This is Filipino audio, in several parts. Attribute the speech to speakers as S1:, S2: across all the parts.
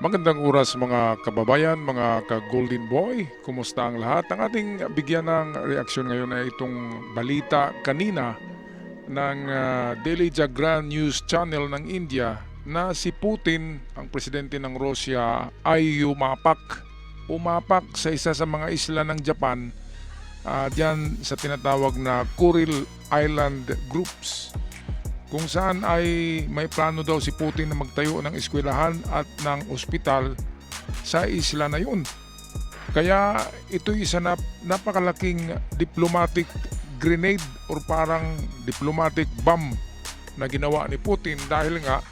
S1: Magandang oras mga kababayan, mga ka-Golden Boy. Kumusta ang lahat? Ang ating bigyan ng reaksyon ngayon ay itong balita kanina ng Daily Jagran News Channel ng India na si Putin, ang presidente ng Russia, ay umapak sa isa sa mga isla ng Japan, diyan sa tinatawag na Kuril Island Groups, kung saan ay may plano daw si Putin na magtayo ng eskwelahan at ng ospital sa isla na yun. Kaya ito'y isa na napakalaking diplomatic grenade or parang diplomatic bomb na ginawa ni Putin dahil nga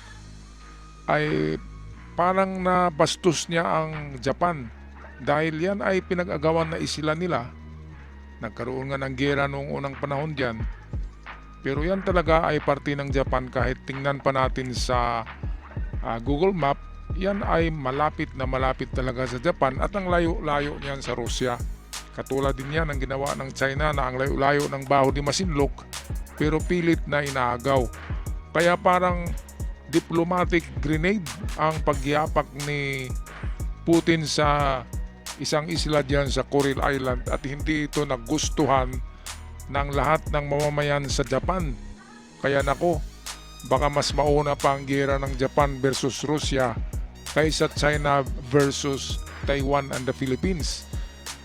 S1: ay parang nabastos niya ang Japan dahil yan ay pinag-agawan na isla nila. Nagkaroon nga ng gera noong unang panahon diyan. Pero yan talaga ay parte ng Japan. Kahit tingnan pa natin sa Google Map, yan ay malapit na malapit talaga sa Japan at ang layo-layo niyan sa Rusya. Katulad din yan ang ginawa ng China na ang layo-layo ng baho di masinlok pero pilit na inaagaw. Kaya parang diplomatic grenade ang pagyapak ni Putin sa isang isla diyan sa Kuril Island at hindi ito nagustuhan ng lahat ng mamamayan sa Japan. Kaya nako, baka mas mauna pa ang giyera ng Japan versus Russia kaysa China versus Taiwan and the Philippines.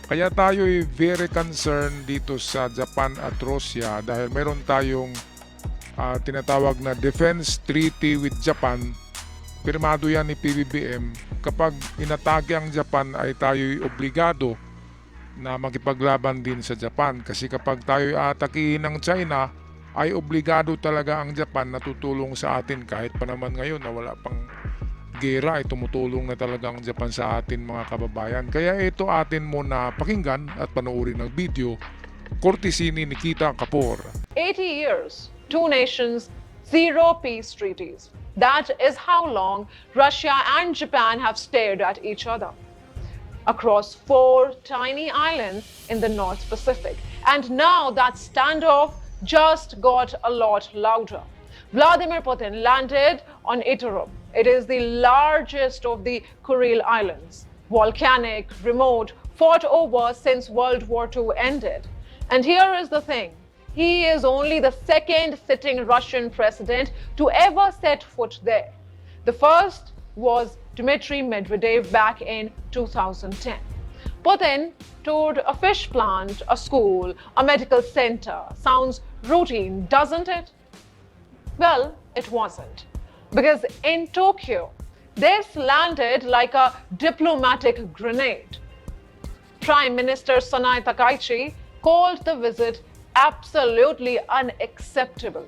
S1: Kaya tayo ay very concerned dito sa Japan at Russia dahil meron tayong tinatawag na Defense Treaty with Japan. Pirmado yan ni PBBM. Kapag inatake ang Japan ay tayo'y obligado na makipaglaban din sa Japan, kasi kapag tayo aatakihin ng China ay obligado talaga ang Japan na tutulong sa atin. Kahit pa naman ngayon na wala pang gera ay tumutulong na talaga ang Japan sa atin mga kababayan. Kaya ito atin muna pakinggan at panoorin ng video courtesy ni Nikita Kapoor.
S2: 80 years, two nations, zero peace treaties. That is how long Russia and Japan have stared at each other across 4 tiny islands in the North Pacific. And now that standoff just got a lot louder. Vladimir Putin landed on Iturum. It is the largest of the Kuril Islands. Volcanic, remote, fought over since World War II ended. And here is the thing. He is only the second sitting Russian president to ever set foot there. The first was Dmitry Medvedev back in 2010. Putin toured a fish plant, a school, a medical center. Sounds routine, doesn't it? Well, it wasn't. Because in Tokyo, this landed like a diplomatic grenade. Prime Minister Sanai Takaichi called the visit absolutely unacceptable.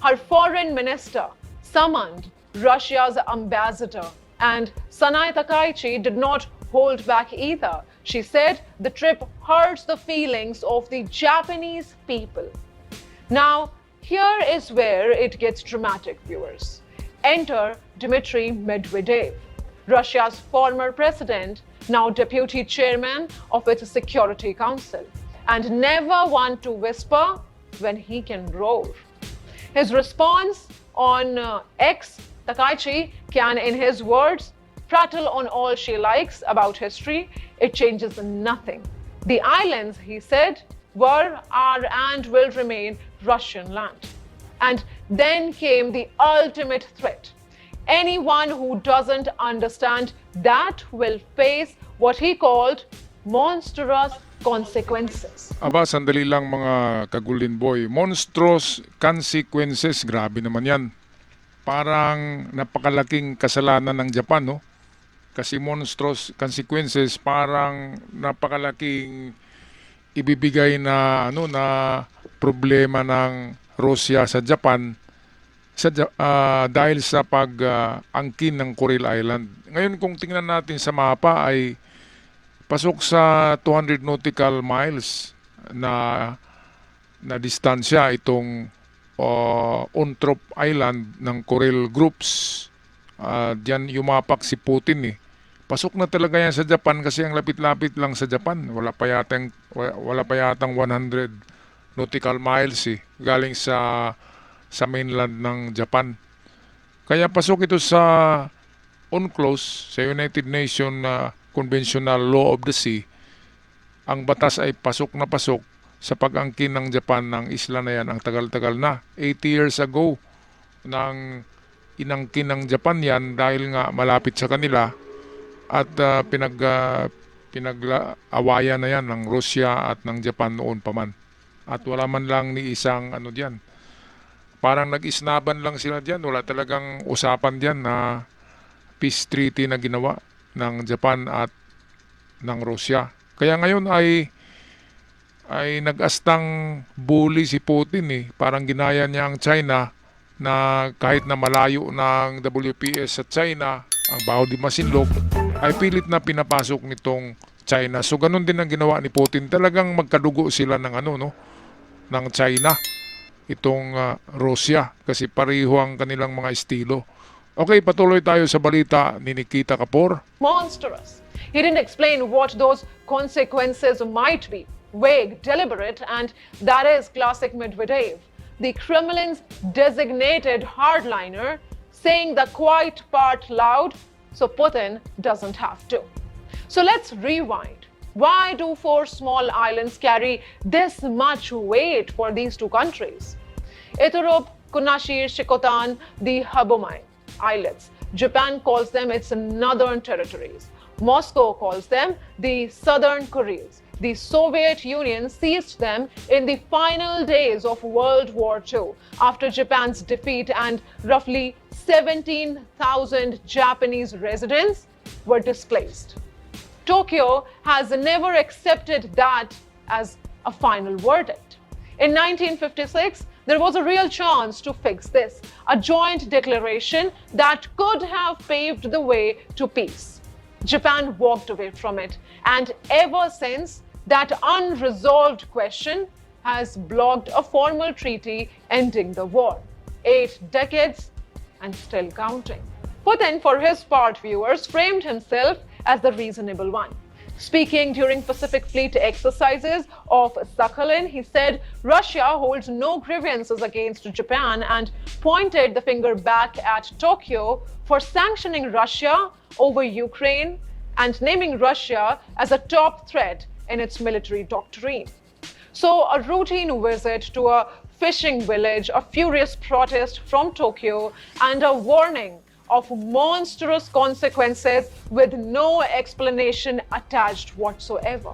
S2: Her foreign minister summoned Russia's ambassador, and Sanai Takaichi did not hold back either. She said the trip hurts the feelings of the Japanese people. Now, here is where it gets dramatic, viewers. Enter Dmitry Medvedev, Russia's former president, now deputy chairman of its Security Council, and never one to whisper when he can roar. His response on X, Takaichi can, in his words, prattle on all she likes about history. It changes nothing. The islands, he said, were, are, and will remain Russian land. And then came the ultimate threat. Anyone who doesn't understand that will face what he called monstrous consequences.
S1: Aba, sandali lang mga ka-Golden Boy. Monstrous consequences, grabe naman yan. Parang napakalaking kasalanan ng Japan, no? Kasi monstrous consequences, parang napakalaking ibibigay na problema ng Russia sa Japan dahil sa pag-angkin ng Kuril Island. Ngayon kung tingnan natin sa mapa ay pasok sa 200 nautical miles na distansya itong Ontrop Island ng Kuril Groups. Diyan yumapak si Putin eh. Pasok na talaga yan sa Japan kasi ang lapit-lapit lang sa Japan. Wala pa yatang 100 nautical miles eh, galing sa mainland ng Japan. Kaya pasok ito sa UNCLOS, sa United Nations na Conventional Law of the Sea, ang batas ay pasok na pasok sa pag-angkin ng Japan ng isla na yan. Ang tagal-tagal na. 80 years ago nang inangkin ng Japan yan dahil nga malapit sa kanila at pinag-awayan na yan ng Russia at ng Japan noon pa man. At wala man lang ni isang ano diyan. Parang nag-isnaban lang sila diyan. Wala talagang usapan diyan na peace treaty na ginawa ng Japan at ng Russia. Kaya ngayon ay nag-astang bully si Putin eh. Parang ginaya niya ang China na kahit na malayo ng WPS sa China, ang Baho de Masinloc, ay pilit na pinapasok nitong China. So ganun din ang ginawa ni Putin. Talagang magkadugo sila ng ng China, itong Russia, kasi pareho ang kanilang mga estilo. Okay, patuloy tayo sa balita ni Nikita Kapoor.
S2: Monstrous. He didn't explain what those consequences might be. Vague, deliberate, and that is classic Medvedev, the Kremlin's designated hardliner, saying the quiet part loud so Putin doesn't have to. So let's rewind. Why do four small islands carry this much weight for these two countries? Iturup, Kunashir, Shikotan, the Habomai Islets. Japan calls them its northern territories. Moscow calls them the southern Koreas. The Soviet Union seized them in the final days of World War II after Japan's defeat, and roughly 17,000 Japanese residents were displaced. Tokyo has never accepted that as a final verdict. In 1956, there was a real chance to fix this, a joint declaration that could have paved the way to peace. Japan walked away from it, and ever since, that unresolved question has blocked a formal treaty ending the war. 8 decades and still counting. Putin, for his part, viewers, framed himself as the reasonable one. Speaking during Pacific Fleet exercises of Sakhalin, he said Russia holds no grievances against Japan and pointed the finger back at Tokyo for sanctioning Russia over Ukraine and naming Russia as a top threat in its military doctrine. So a routine visit to a fishing village, a furious protest from Tokyo, and a warning of monstrous consequences with no explanation attached whatsoever.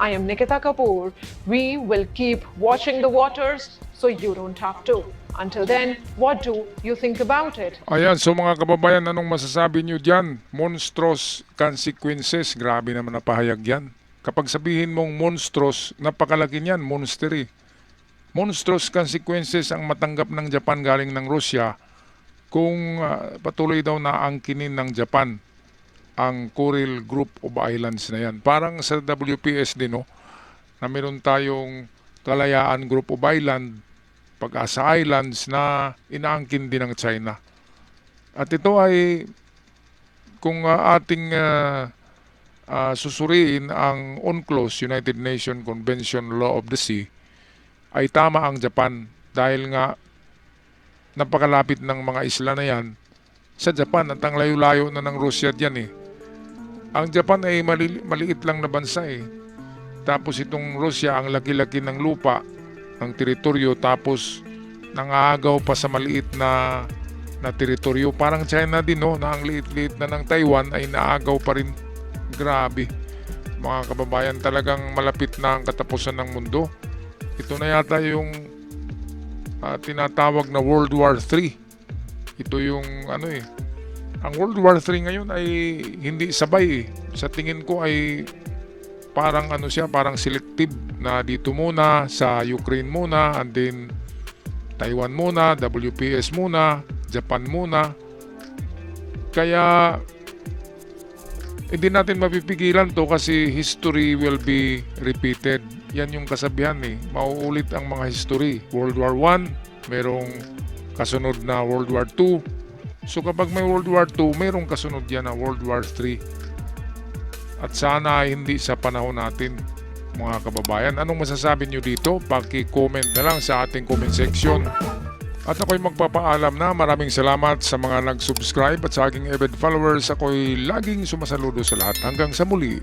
S2: I am Nikita Kapoor. We will keep watching the waters so you don't have to. Until then, what do you think about it?
S1: Ayan, so mga kababayan, anong masasabi nyo dyan? Monstrous consequences. Grabe naman na pahayag yan. Kapag sabihin mong monstrous, napakalaki niyan, monstery. Monstrous consequences ang matanggap ng Japan galing ng Russia kung patuloy daw na angkinin ng Japan ang Kuril Group of Islands na yan. Parang sa WPS din, no, na meron tayong Kalayaan Group of Island, Pag-asa Islands na inaangkin din ng China. At ito ay kung ating susuriin ang UNCLOS, United Nations Convention Law of the Sea, ay tama ang Japan dahil nga napakalapit ng mga isla na yan sa Japan at ang layo-layo na ng Russia diyan eh. Ang Japan ay maliit lang na bansa eh. Tapos itong Russia ang laki-laki ng lupa, ng teritoryo, tapos nangaagaw pa sa maliit na teritoryo. Parang China din, no, na ang liit-liit na ng Taiwan ay naagaw pa rin. Grabe. Mga kababayan, talagang malapit na ang katapusan ng mundo. Ito na yata yung tinatawag na World War III. Ito yung ang World War III ngayon ay hindi sabay eh. Sa tingin ko ay parang parang selective na dito muna, sa Ukraine muna, and then Taiwan muna, WPS muna, Japan muna. Kaya hindi natin mapipigilan to kasi history will be repeated. Yan yung kasabihan eh. Mauulit ang mga history. World War I, merong kasunod na World War II. So kapag may World War II, merong kasunod yan na World War III. At sana hindi sa panahon natin, mga kababayan. Anong masasabi nyo dito? Paki-comment na lang sa ating comment section. At ako'y magpapaalam na maraming salamat sa mga nag-subscribe at sa aking avid followers. Ako'y laging sumasaludo sa lahat. Hanggang sa muli.